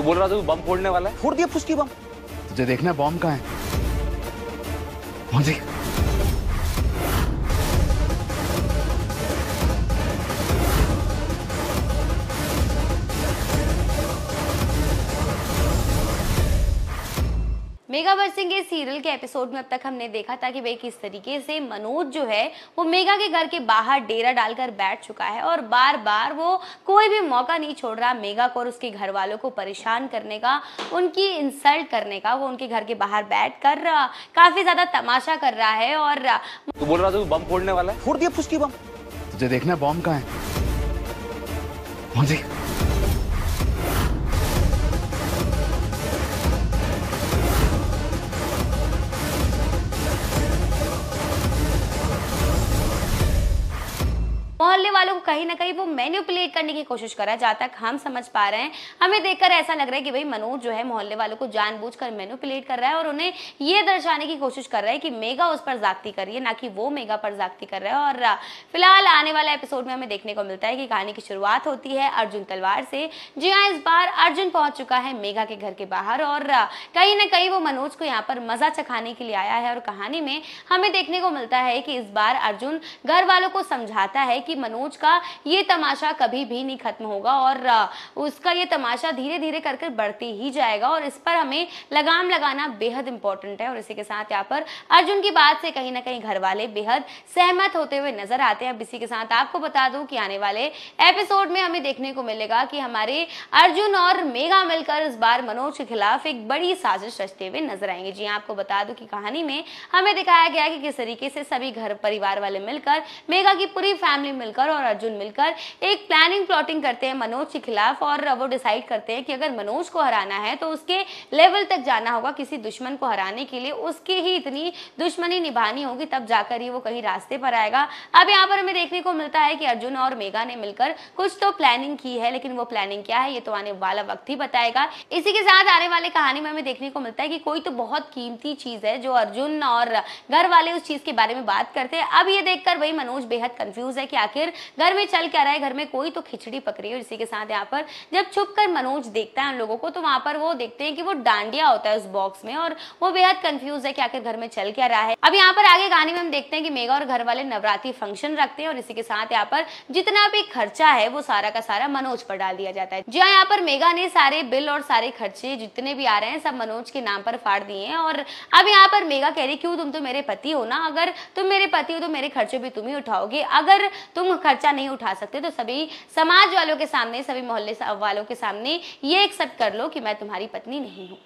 तो बोल रहा था बम फोड़ने वाला है। फोड़ दिया फुसकी बम। तुझे देखना है बॉम्ब कहाँ है? वहाँ देख। मेगा बरसिंग के सीरियल के एपिसोड में अब तक हमने देखा था कि भाई किस तरीके से मनोज जो है वो मेगा के घर के बाहर डेरा डालकर बैठ चुका है और बार बार वो कोई भी मौका नहीं छोड़ रहा मेगा को और उसके घर वालों को परेशान करने का, उनकी इंसल्ट करने का। वो उनके घर के बाहर बैठ कर काफी ज्यादा तमाशा कर रहा है और तो बोल रहा था बम फोड़ने वाला है। फोड़ दिया फुसकी बम। तुझे देखना है बॉम्ब कहाँ है? वहाँ देख। मोहल्ले वालों को कहीं ना कहीं वो मैनिपुलेट करने की कोशिश कर रहा है। जहाँ तक हम समझ पा रहे हैं, हमें देखकर ऐसा लग रहा है कि भाई मनोज जो है मोहल्ले वालों को जानबूझकर मैनिपुलेट कर रहा है और उन्हें ये दर्शाने की कोशिश कर रहा है कि मेगा उस पर जागती कर रही है, ना कि वो मेगा पर जागती कर रहा है। और फिलहाल आने वाले एपिसोड में हमें देखने को मिलता है कि कहानी की शुरुआत होती है अर्जुन तलवार से। जी हाँ, इस बार अर्जुन पहुंच चुका है मेगा के घर के बाहर और कहीं ना कहीं वो मनोज को यहाँ पर मजा चखाने के लिए आया है। और कहानी में हमें देखने को मिलता है कि इस बार अर्जुन घर वालों को समझाता है कि मनोज का ये तमाशा कभी भी नहीं खत्म होगा और उसका ये तमाशा धीरे धीरे करके बढ़ते ही जाएगा और इस पर हमें लगाम लगाना बेहद इंपॉर्टेंट है। और इसी के साथ यहाँ पर अर्जुन की बात से कहीं ना कहीं घर वाले बेहद सहमत होते हुए नजर आते हैं। अब इसी के साथ आपको बता दूं कि आने वाले एपिसोड में हमें देखने को मिलेगा कि हमारे अर्जुन और मेगा मिलकर इस बार मनोज के खिलाफ एक बड़ी साजिश रचते हुए नजर आएंगे। जी हाँ, आपको बता दूं कि कहानी में हमें दिखाया गया कि किस तरीके से सभी घर परिवार वाले मिलकर, मेगा की पूरी फैमिली मिलकर और अर्जुन मिलकर एक प्लानिंग प्लॉटिंग करते हैं मनोज के खिलाफ। और वो डिसाइड करते हैं कि अगर मनोज को हराना है तो उसके लेवल तक जाना होगा। किसी दुश्मन को हराने के लिए उसकी ही इतनी दुश्मनी निभानी होगी, तब जाकर ही वो कहीं रास्ते पर आएगा। अब यहाँ पर हमें देखने को मिलता है कि अर्जुन और मेगा ने मिलकर कुछ तो प्लानिंग की है, लेकिन वो प्लानिंग क्या है ये तो आने वाला वक्त ही बताएगा। इसी के साथ आने वाले कहानी में हमें देखने को मिलता है कि कोई तो बहुत कीमती चीज है जो अर्जुन और घर वाले उस चीज के बारे में बात करते हैं। अब ये देखकर वही मनोज बेहद कंफ्यूज है कि आखिर घर में चल क्या रहा है, घर में कोई तो खिचड़ी पक रही है। और इसी के साथ यहाँ पर जब छुप कर मनोज देखता है उन लोगों को तो वहां पर वो देखते हैं कि वो डांडिया होता है उस बॉक्स में और वो बेहद कंफ्यूज है कि आखिर घर में चल क्या रहा है। अब यहाँ पर आगे कहानी में हम देखते हैं कि मेगा और घर वाले नवरात्रि फंक्शन रखते हैं और इसी के साथ यहाँ पर जितना भी खर्चा है वो सारा का सारा मनोज पर डाल दिया जाता है। जी हाँ, यहाँ पर मेगा ने सारे बिल और सारे खर्चे जितने भी आ रहे हैं सब मनोज के नाम पर फाड़ दिए हैं। और अब यहाँ पर मेगा कह रही क्यों, तुम तो मेरे पति हो ना, अगर तुम मेरे पति हो तो मेरे खर्चे भी तुम ही उठाओगे। अगर तुम खर्चा नहीं उठा सकते तो सभी समाज वालों के सामने, सभी मोहल्ले वालों के सामने ये एक्सेप्ट कर लो कि मैं तुम्हारी पत्नी नहीं हूँ।